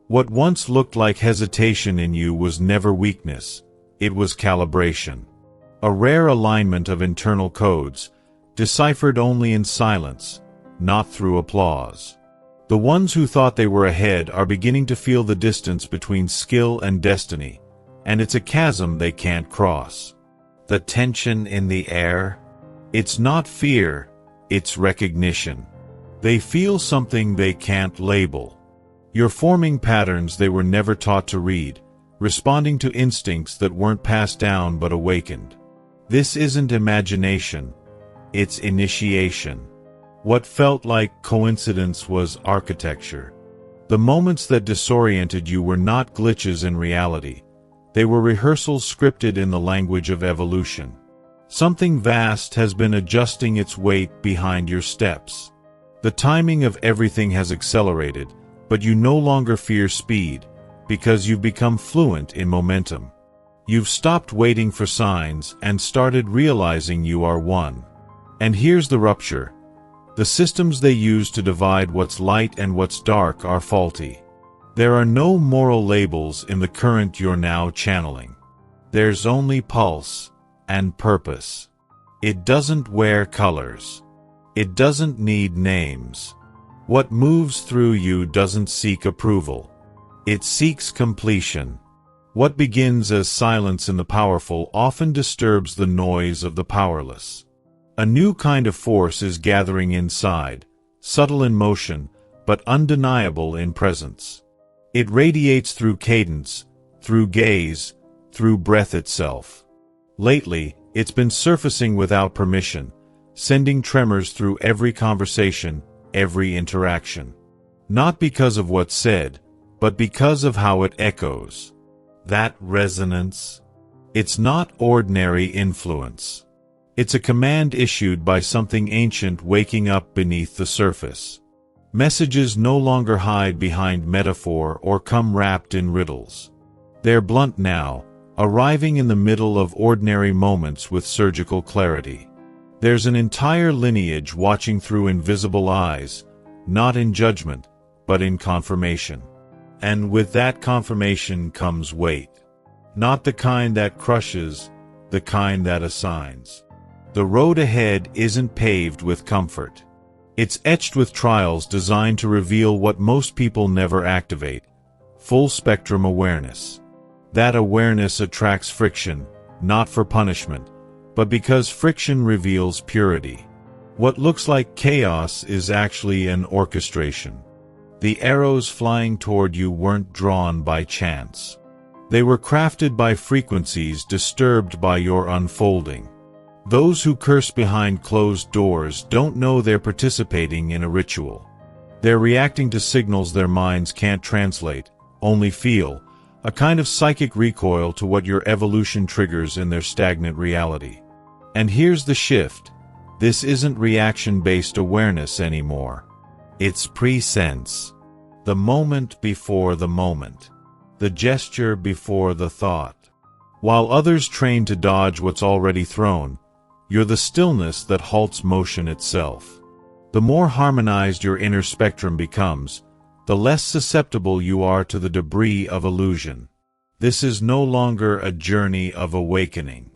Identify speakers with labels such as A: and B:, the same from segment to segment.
A: What once looked like hesitation in you was never weakness, it was calibration. A rare alignment of internal codes, deciphered only in silence, not through applause. The ones who thought they were ahead are beginning to feel the distance between skill and destiny, and it's a chasm they can't cross. The tension in the air? It's not fear, it's recognition. They feel something they can't label. You're forming patterns they were never taught to read, responding to instincts that weren't passed down but awakened. This isn't imagination, it's initiation. What felt like coincidence was architecture. The moments that disoriented you were not glitches in reality. They were rehearsals scripted in the language of evolution. Something vast has been adjusting its weight behind your steps. The timing of everything has accelerated, but you no longer fear speed, because you've become fluent in momentum. You've stopped waiting for signs and started realizing you are one. And here's the rupture. The systems they use to divide what's light and what's dark are faulty. There are no moral labels in the current you're now channeling. There's only pulse and purpose. It doesn't wear colors. It doesn't need names. What moves through you doesn't seek approval. It seeks completion. What begins as silence in the powerful often disturbs the noise of the powerless. A new kind of force is gathering inside, subtle in motion, but undeniable in presence. It radiates through cadence, through gaze, through breath itself. Lately, it's been surfacing without permission, sending tremors through every conversation, every interaction. Not because of what's said, but because of how it echoes. That resonance. It's not ordinary influence. It's a command issued by something ancient waking up beneath the surface. Messages no longer hide behind metaphor or come wrapped in riddles. They're blunt now, arriving in the middle of ordinary moments with surgical clarity. There's an entire lineage watching through invisible eyes, not in judgment, but in confirmation. And with that confirmation comes weight. Not the kind that crushes, the kind that assigns. The road ahead isn't paved with comfort. It's etched with trials designed to reveal what most people never activate: full-spectrum awareness. That awareness attracts friction, not for punishment, but because friction reveals purity. What looks like chaos is actually an orchestration. The arrows flying toward you weren't drawn by chance. They were crafted by frequencies disturbed by your unfolding. Those who curse behind closed doors don't know they're participating in a ritual. They're reacting to signals their minds can't translate, only feel, a kind of psychic recoil to what your evolution triggers in their stagnant reality. And here's the shift. This isn't reaction-based awareness anymore. It's prescience. The moment before the moment. The gesture before the thought. While others train to dodge what's already thrown, you're the stillness that halts motion itself. The more harmonized your inner spectrum becomes, the less susceptible you are to the debris of illusion. This is no longer a journey of awakening.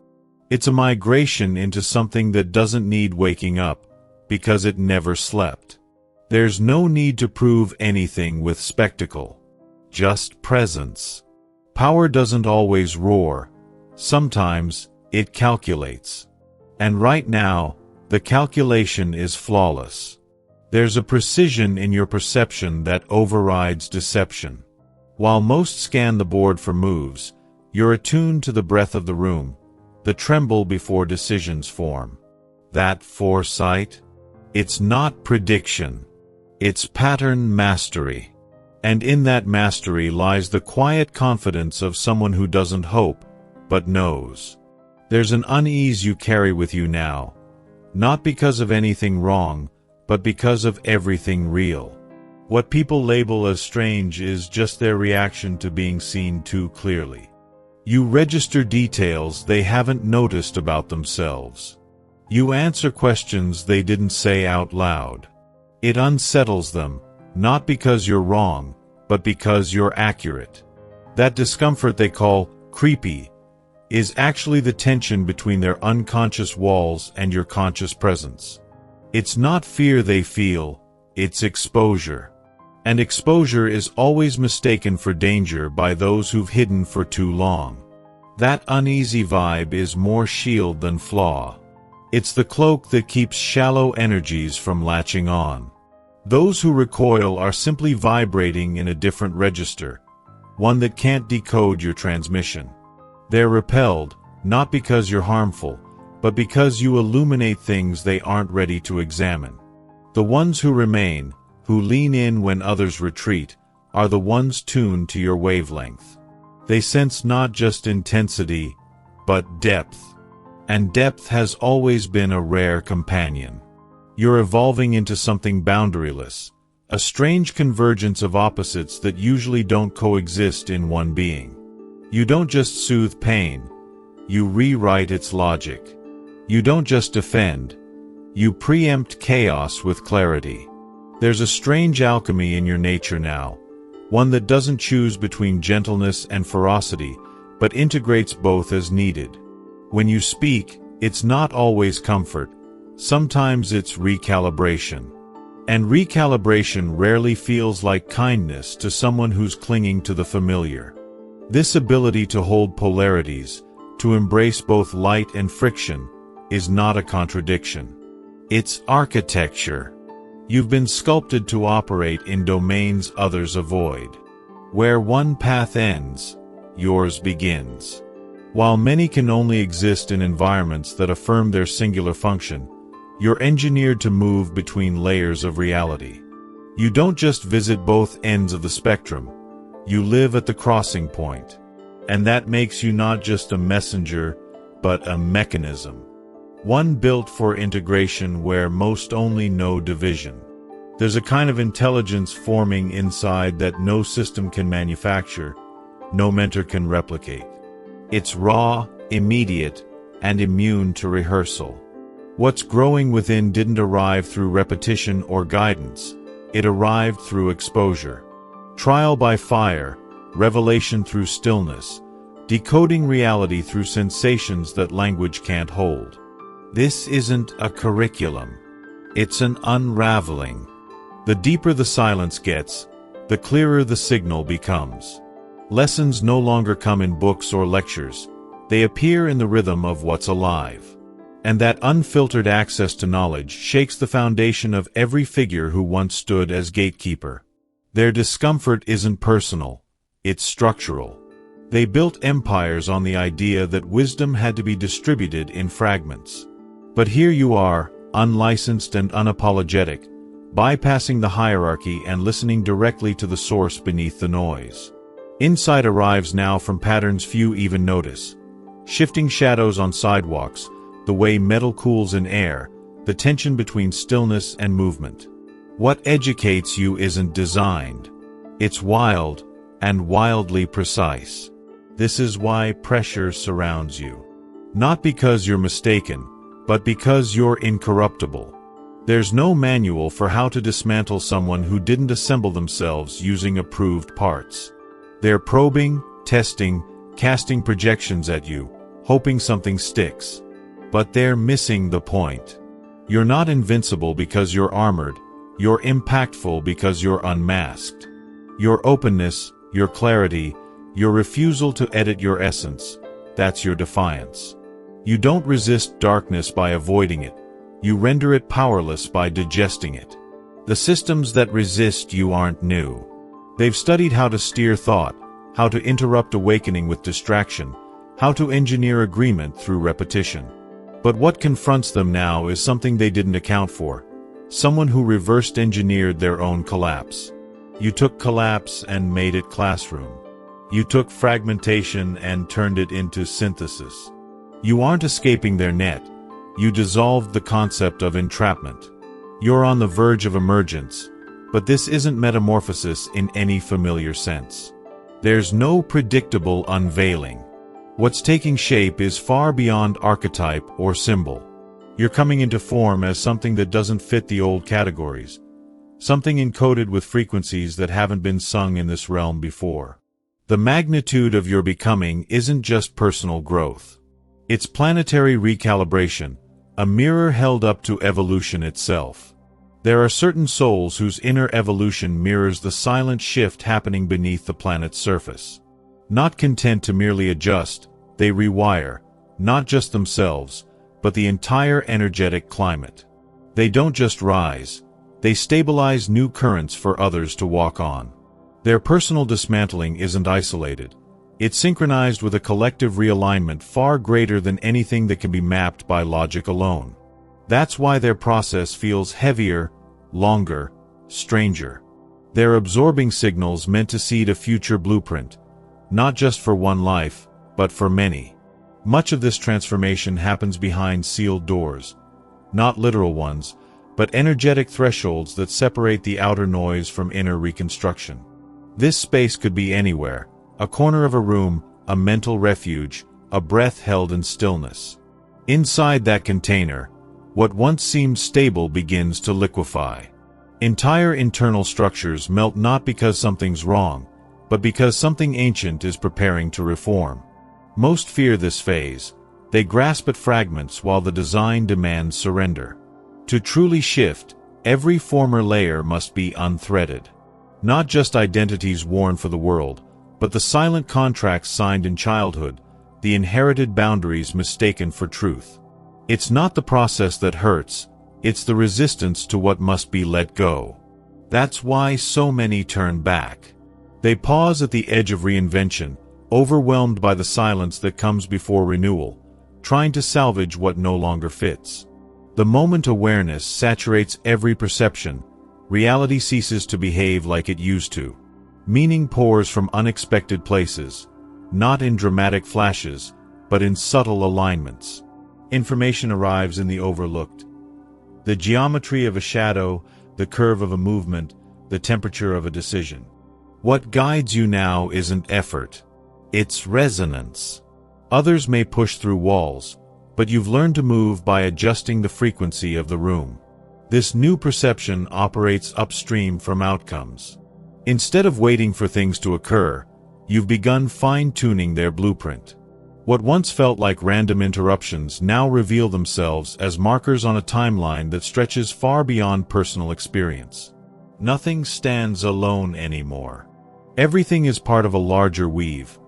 A: It's a migration into something that doesn't need waking up, because it never slept. There's no need to prove anything with spectacle. Just presence. Power doesn't always roar. Sometimes, it calculates. And right now, the calculation is flawless. There's a precision in your perception that overrides deception. While most scan the board for moves, you're attuned to the breath of the room, the tremble before decisions form. That foresight? It's not prediction. It's pattern mastery. And in that mastery lies the quiet confidence of someone who doesn't hope, but knows. There's an unease you carry with you now, not because of anything wrong, but because of everything real. What people label as strange is just their reaction to being seen too clearly. You register details they haven't noticed about themselves. You answer questions they didn't say out loud. It unsettles them, not because you're wrong, but because you're accurate. That discomfort they call creepy is actually the tension between their unconscious walls and your conscious presence. It's not fear they feel, it's exposure. And exposure is always mistaken for danger by those who've hidden for too long. That uneasy vibe is more shield than flaw. It's the cloak that keeps shallow energies from latching on. Those who recoil are simply vibrating in a different register, one that can't decode your transmission. They're repelled, not because you're harmful, but because you illuminate things they aren't ready to examine. The ones who remain, who lean in when others retreat, are the ones tuned to your wavelength. They sense not just intensity, but depth. And depth has always been a rare companion. You're evolving into something boundaryless, a strange convergence of opposites that usually don't coexist in one being. You don't just soothe pain, you rewrite its logic. You don't just defend, you preempt chaos with clarity. There's a strange alchemy in your nature now, one that doesn't choose between gentleness and ferocity, but integrates both as needed. When you speak, it's not always comfort, sometimes it's recalibration. And recalibration rarely feels like kindness to someone who's clinging to the familiar. This ability to hold polarities, to embrace both light and friction, is not a contradiction. It's architecture. You've been sculpted to operate in domains others avoid. Where one path ends, yours begins. While many can only exist in environments that affirm their singular function, you're engineered to move between layers of reality. You don't just visit both ends of the spectrum, you live at the crossing point. And that makes you not just a messenger, but a mechanism. One built for integration where most only know division. There's a kind of intelligence forming inside that no system can manufacture, no mentor can replicate. It's raw, immediate, and immune to rehearsal. What's growing within didn't arrive through repetition or guidance, it arrived through exposure. Trial by fire, revelation through stillness, decoding reality through sensations that language can't hold. This isn't a curriculum. It's an unraveling. The deeper the silence gets, the clearer the signal becomes. Lessons no longer come in books or lectures. They appear in the rhythm of what's alive. And that unfiltered access to knowledge shakes the foundation of every figure who once stood as gatekeeper. Their discomfort isn't personal, it's structural. They built empires on the idea that wisdom had to be distributed in fragments. But here you are, unlicensed and unapologetic, bypassing the hierarchy and listening directly to the source beneath the noise. Insight arrives now from patterns few even notice. Shifting shadows on sidewalks, the way metal cools in air, the tension between stillness and movement. What educates you isn't designed. It's wild, and wildly precise. This is why pressure surrounds you. Not because you're mistaken, but because you're incorruptible. There's no manual for how to dismantle someone who didn't assemble themselves using approved parts. They're probing, testing, casting projections at you, hoping something sticks. But they're missing the point. You're not invincible because you're armored, you're impactful because you're unmasked. Your openness, your clarity, your refusal to edit your essence, that's your defiance. You don't resist darkness by avoiding it. You render it powerless by digesting it. The systems that resist you aren't new. They've studied how to steer thought, how to interrupt awakening with distraction, how to engineer agreement through repetition. But what confronts them now is something they didn't account for. Someone who reversed engineered their own collapse. You took collapse and made it classroom. You took fragmentation and turned it into synthesis. You aren't escaping their net. You dissolved the concept of entrapment. You're on the verge of emergence, but this isn't metamorphosis in any familiar sense. There's no predictable unveiling. What's taking shape is far beyond archetype or symbol. You're coming into form as something that doesn't fit the old categories. something encoded with frequencies that haven't been sung in this realm before. The magnitude of your becoming isn't just personal growth. It's planetary recalibration, a mirror held up to evolution itself. There are certain souls whose inner evolution mirrors the silent shift happening beneath the planet's surface. Not content to merely adjust, they rewire, not just themselves, but the entire energetic climate. They don't just rise, they stabilize new currents for others to walk on. Their personal dismantling isn't isolated. It's synchronized with a collective realignment far greater than anything that can be mapped by logic alone. That's why their process feels heavier, longer, stranger. They're absorbing signals meant to seed a future blueprint, not just for one life, but for many. Much of this transformation happens behind sealed doors, not literal ones, but energetic thresholds that separate the outer noise from inner reconstruction. This space could be anywhere, a corner of a room, a mental refuge, a breath held in stillness. Inside that container, what once seemed stable begins to liquefy. Entire internal structures melt not because something's wrong, but because something ancient is preparing to reform. Most fear this phase. They grasp at fragments while the design demands surrender. To truly shift, every former layer must be unthreaded. Not just identities worn for the world, but the silent contracts signed in childhood, the inherited boundaries mistaken for truth. It's not the process that hurts, it's the resistance to what must be let go. That's why so many turn back. They pause at the edge of reinvention, overwhelmed by the silence that comes before renewal, trying to salvage what no longer fits. The moment awareness saturates every perception, reality ceases to behave like it used to. Meaning pours from unexpected places, not in dramatic flashes, but in subtle alignments. Information arrives in the overlooked. The geometry of a shadow, the curve of a movement, the temperature of a decision. What guides you now isn't effort. It's resonance. Others may push through walls, but you've learned to move by adjusting the frequency of the room. This new perception operates upstream from outcomes. Instead of waiting for things to occur, you've begun fine-tuning their blueprint. What once felt like random interruptions now reveal themselves as markers on a timeline that stretches far beyond personal experience. Nothing stands alone anymore. Everything is part of a larger weave,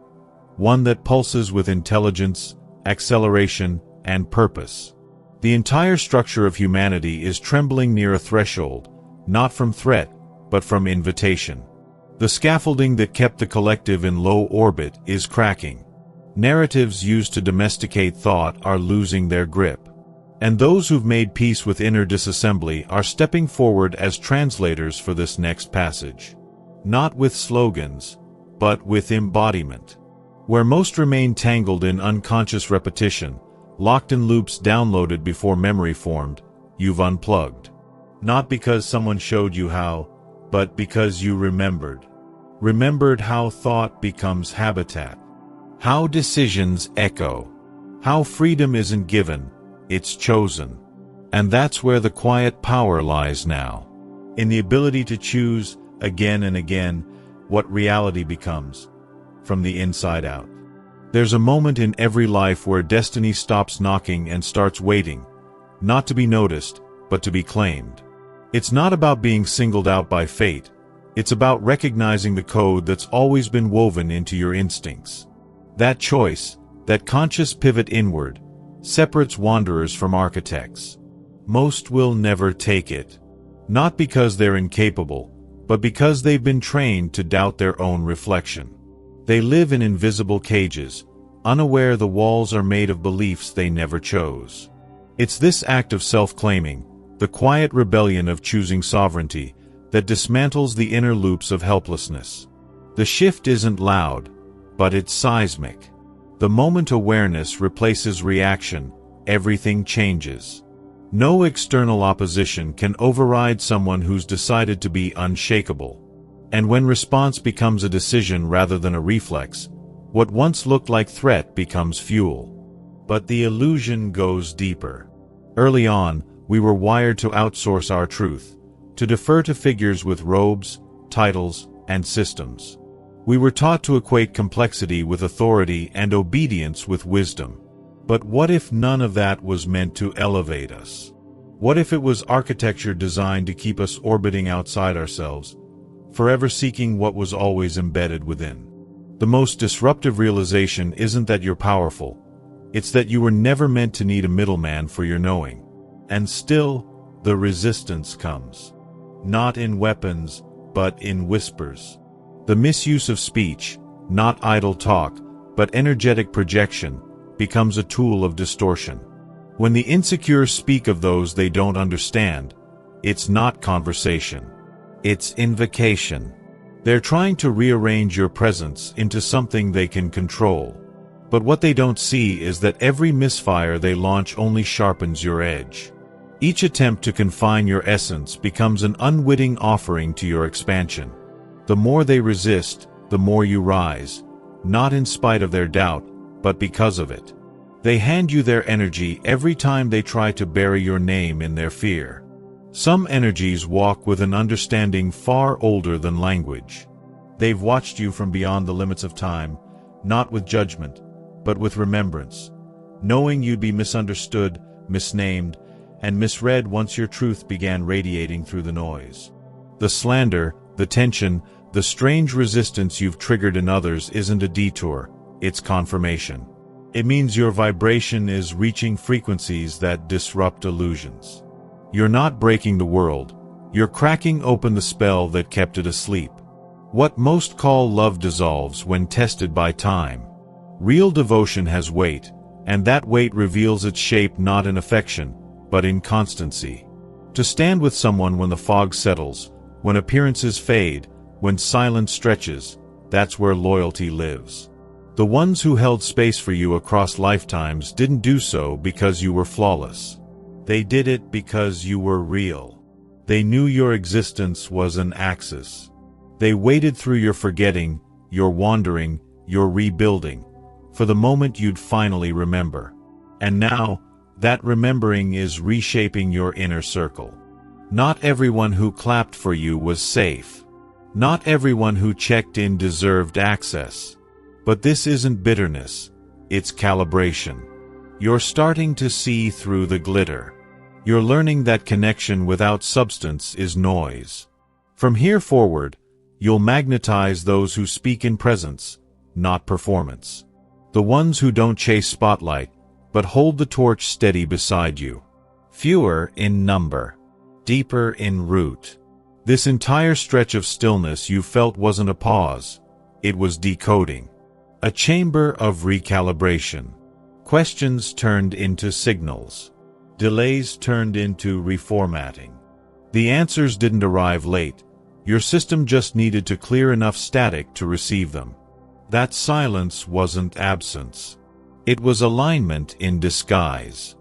A: one that pulses with intelligence, acceleration, and purpose. The entire structure of humanity is trembling near a threshold, not from threat, but from invitation. The scaffolding that kept the collective in low orbit is cracking. Narratives used to domesticate thought are losing their grip. And those who've made peace with inner disassembly are stepping forward as translators for this next passage. Not with slogans, but with embodiment. Where most remain tangled in unconscious repetition, locked in loops downloaded before memory formed, you've unplugged. Not because someone showed you how, but because you remembered. Remembered how thought becomes habitat. How decisions echo. How freedom isn't given, it's chosen. And that's where the quiet power lies now. In the ability to choose, again and again, what reality becomes, from the inside out. There's a moment in every life where destiny stops knocking and starts waiting, not to be noticed, but to be claimed. It's not about being singled out by fate. It's about recognizing the code that's always been woven into your instincts. That choice, that conscious pivot inward, separates wanderers from architects. Most will never take it. Not because they're incapable, but because they've been trained to doubt their own reflection. They live in invisible cages, unaware the walls are made of beliefs they never chose. It's this act of self-claiming, the quiet rebellion of choosing sovereignty, that dismantles the inner loops of helplessness. The shift isn't loud, but it's seismic. The moment awareness replaces reaction, everything changes. No external opposition can override someone who's decided to be unshakable. And when response becomes a decision rather than a reflex, what once looked like threat becomes fuel. But the illusion goes deeper. Early on, we were wired to outsource our truth, to defer to figures with robes, titles, and systems. We were taught to equate complexity with authority and obedience with wisdom. But what if none of that was meant to elevate us? What if it was architecture designed to keep us orbiting outside ourselves, forever seeking what was always embedded within? The most disruptive realization isn't that you're powerful. It's that you were never meant to need a middleman for your knowing. And still, the resistance comes. Not in weapons, but in whispers. The misuse of speech, not idle talk, but energetic projection, becomes a tool of distortion. When the insecure speak of those they don't understand, it's not conversation. It's invocation. They're trying to rearrange your presence into something they can control. But what they don't see is that every misfire they launch only sharpens your edge. Each attempt to confine your essence becomes an unwitting offering to your expansion. The more they resist, the more you rise, not in spite of their doubt, but because of it. They hand you their energy every time they try to bury your name in their fear. Some energies walk with an understanding far older than language. They've watched you from beyond the limits of time, not with judgment, but with remembrance, knowing you'd be misunderstood, misnamed, and misread once your truth began radiating through the noise. The slander, the tension, the strange resistance you've triggered in others isn't a detour, it's confirmation. It means your vibration is reaching frequencies that disrupt illusions. You're not breaking the world, you're cracking open the spell that kept it asleep. What most call love dissolves when tested by time. Real devotion has weight, and that weight reveals its shape not in affection, but in constancy. To stand with someone when the fog settles, when appearances fade, when silence stretches, that's where loyalty lives. The ones who held space for you across lifetimes didn't do so because you were flawless. They did it because you were real. They knew your existence was an axis. They waited through your forgetting, your wandering, your rebuilding, for the moment you'd finally remember. And now, that remembering is reshaping your inner circle. Not everyone who clapped for you was safe. Not everyone who checked in deserved access. But this isn't bitterness, it's calibration. You're starting to see through the glitter. You're learning that connection without substance is noise. From here forward, you'll magnetize those who speak in presence, not performance. The ones who don't chase spotlight, but hold the torch steady beside you. Fewer in number, deeper in root. This entire stretch of stillness you felt wasn't a pause, it was decoding. A chamber of recalibration. Questions turned into signals. Delays turned into reformatting. The answers didn't arrive late. Your system just needed to clear enough static to receive them. That silence wasn't absence. It was alignment in disguise.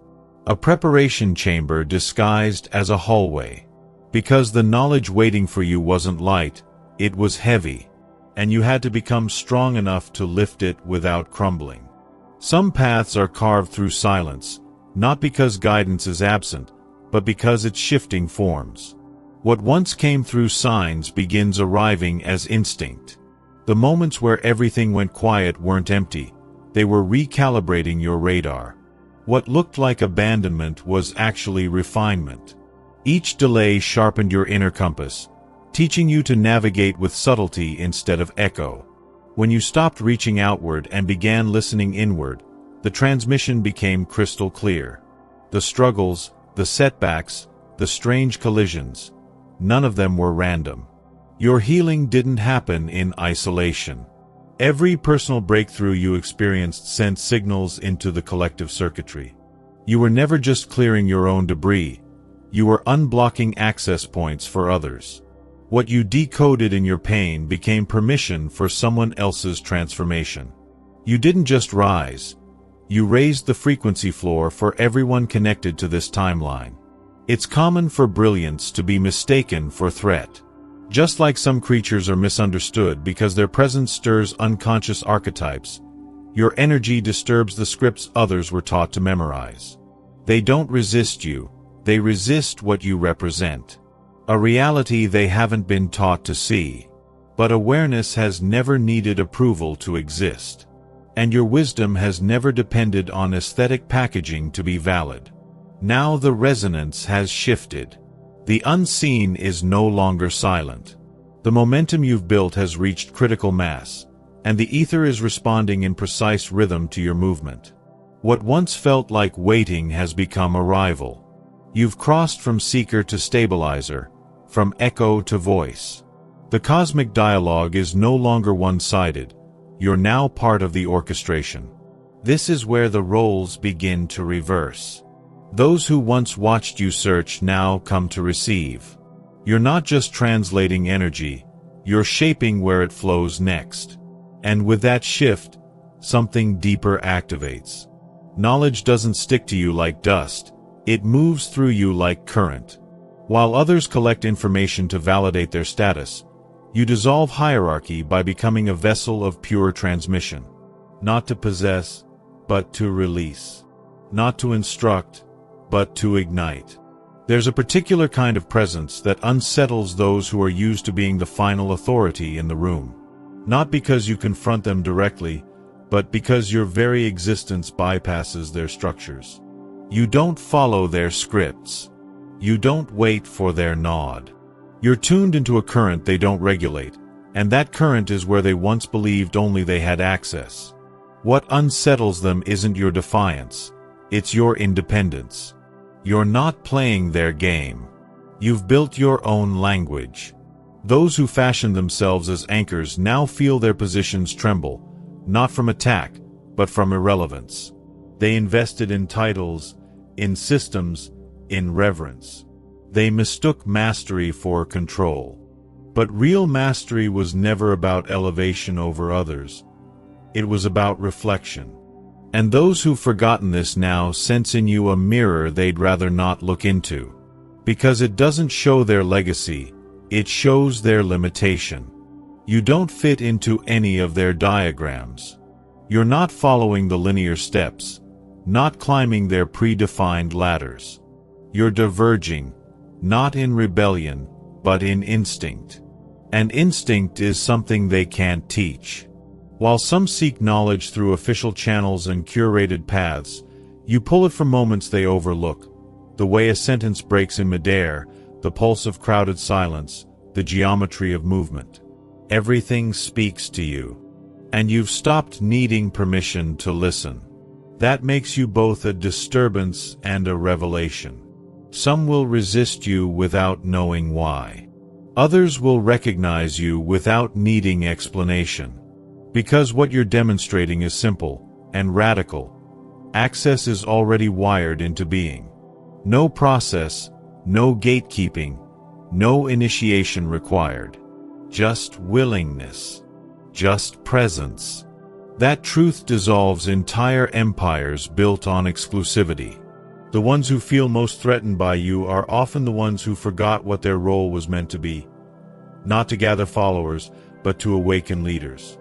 A: A preparation chamber disguised as a hallway. Because the knowledge waiting for you wasn't light, it was heavy. And you had to become strong enough to lift it without crumbling. Some paths are carved through silence, not because guidance is absent, but because it's shifting forms. What once came through signs begins arriving as instinct. The moments where everything went quiet weren't empty, they were recalibrating your radar. What looked like abandonment was actually refinement. Each delay sharpened your inner compass, teaching you to navigate with subtlety instead of echo. When you stopped reaching outward and began listening inward, the transmission became crystal clear. The struggles, the setbacks, the strange collisions, none of them were random. Your healing didn't happen in isolation. Every personal breakthrough you experienced sent signals into the collective circuitry. You were never just clearing your own debris, you were unblocking access points for others. What you decoded in your pain became permission for someone else's transformation. You didn't just rise, you raised the frequency floor for everyone connected to this timeline. It's common for brilliance to be mistaken for threat. Just like some creatures are misunderstood because their presence stirs unconscious archetypes, your energy disturbs the scripts others were taught to memorize. They don't resist you, they resist what you represent. a reality they haven't been taught to see. But awareness has never needed approval to exist. And your wisdom has never depended on aesthetic packaging to be valid. Now the resonance has shifted. The unseen is no longer silent. The momentum you've built has reached critical mass, and the ether is responding in precise rhythm to your movement. What once felt like waiting has become arrival. You've crossed from seeker to stabilizer, from echo to voice. The cosmic dialogue is no longer one-sided. You're now part of the orchestration. This is where the roles begin to reverse. Those who once watched you search now come to receive. You're not just translating energy, you're shaping where it flows next. And with that shift, something deeper activates. Knowledge doesn't stick to you like dust, it moves through you like current. While others collect information to validate their status, you dissolve hierarchy by becoming a vessel of pure transmission. Not to possess, but to release. Not to instruct, but to ignite. There's a particular kind of presence that unsettles those who are used to being the final authority in the room. Not because you confront them directly, but because your very existence bypasses their structures. You don't follow their scripts. You don't wait for their nod. You're tuned into a current they don't regulate, and that current is where they once believed only they had access. What unsettles them isn't your defiance, it's your independence. You're not playing their game. You've built your own language. Those who fashioned themselves as anchors now feel their positions tremble, not from attack, but from irrelevance. They invested in titles, in systems, in reverence. They mistook mastery for control. But real mastery was never about elevation over others. It was about reflection. And those who've forgotten this now sense in you a mirror they'd rather not look into. Because it doesn't show their legacy, it shows their limitation. You don't fit into any of their diagrams. You're not following the linear steps, not climbing their predefined ladders. You're diverging, not in rebellion, but in instinct. And instinct is something they can't teach. While some seek knowledge through official channels and curated paths, you pull it from moments they overlook. The way a sentence breaks in midair, the pulse of crowded silence, the geometry of movement. Everything speaks to you. And you've stopped needing permission to listen. That makes you both a disturbance and a revelation. Some will resist you without knowing why. Others will recognize you without needing explanation. Because what you're demonstrating is simple and radical. Access is already wired into being. No process, no gatekeeping, no initiation required. Just willingness. Just presence. That truth dissolves entire empires built on exclusivity. The ones who feel most threatened by you are often the ones who forgot what their role was meant to be. Not to gather followers, but to awaken leaders.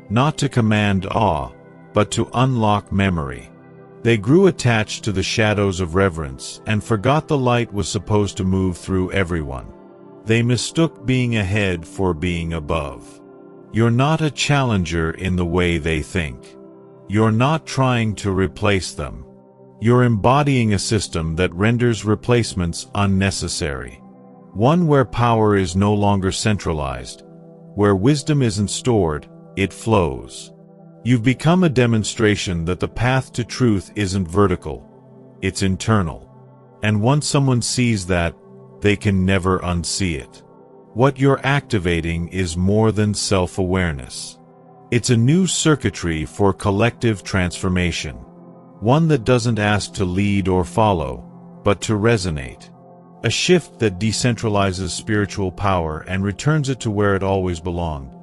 A: Not to command awe, but to unlock memory. They grew attached to the shadows of reverence and forgot the light was supposed to move through everyone. They mistook being ahead for being above. You're not a challenger in the way they think. You're not trying to replace them. You're embodying a system that renders replacements unnecessary. One where power is no longer centralized, where wisdom isn't stored, it flows. You've become a demonstration that the path to truth isn't vertical, it's internal. And once someone sees that, they can never unsee it. What you're activating is more than self-awareness. It's a new circuitry for collective transformation. One that doesn't ask to lead or follow, but to resonate. A shift that decentralizes spiritual power and returns it to where it always belonged.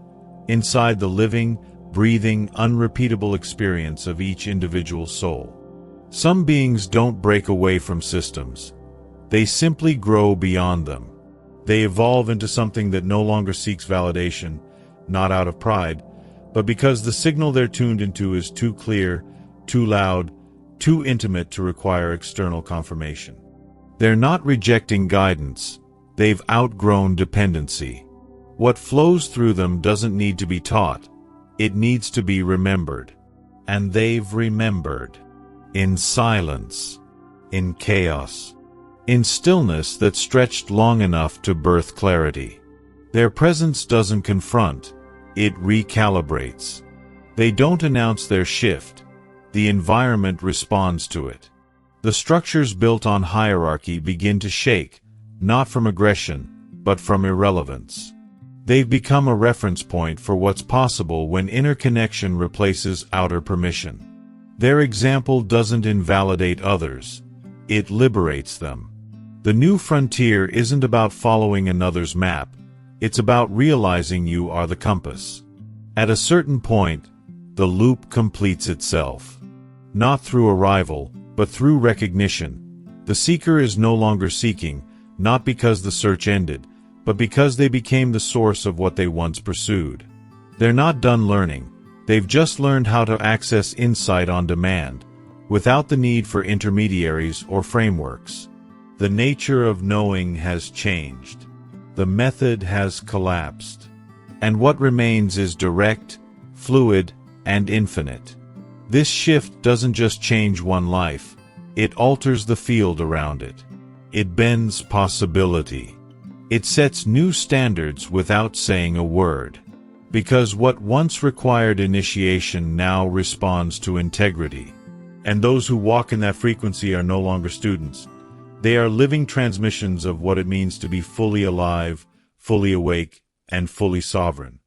A: Inside the living, breathing, unrepeatable experience of each individual soul. Some beings don't break away from systems. They simply grow beyond them. They evolve into something that no longer seeks validation, not out of pride, but because the signal they're tuned into is too clear, too loud, too intimate to require external confirmation. They're not rejecting guidance, They've outgrown dependency. What flows through them doesn't need to be taught. It needs to be remembered. And they've remembered. In silence. In chaos. In stillness that stretched long enough to birth clarity. Their presence doesn't confront. It recalibrates. They don't announce their shift. The environment responds to it. The structures built on hierarchy begin to shake, not from aggression, but from irrelevance. They've become a reference point for what's possible when inner connection replaces outer permission. Their example doesn't invalidate others. It liberates them. The new frontier isn't about following another's map. It's about realizing you are the compass. At a certain point, the loop completes itself. Not through arrival, but through recognition. The seeker is no longer seeking, not because the search ended, but because they became the source of what they once pursued. They're not done learning. They've just learned how to access insight on demand, without the need for intermediaries or frameworks. The nature of knowing has changed. The method has collapsed. And what remains is direct, fluid, and infinite. This shift doesn't just change one life, it alters the field around it. It bends possibility. It sets new standards without saying a word. Because what once required initiation now responds to integrity. And those who walk in that frequency are no longer students. They are living transmissions of what it means to be fully alive, fully awake, and fully sovereign.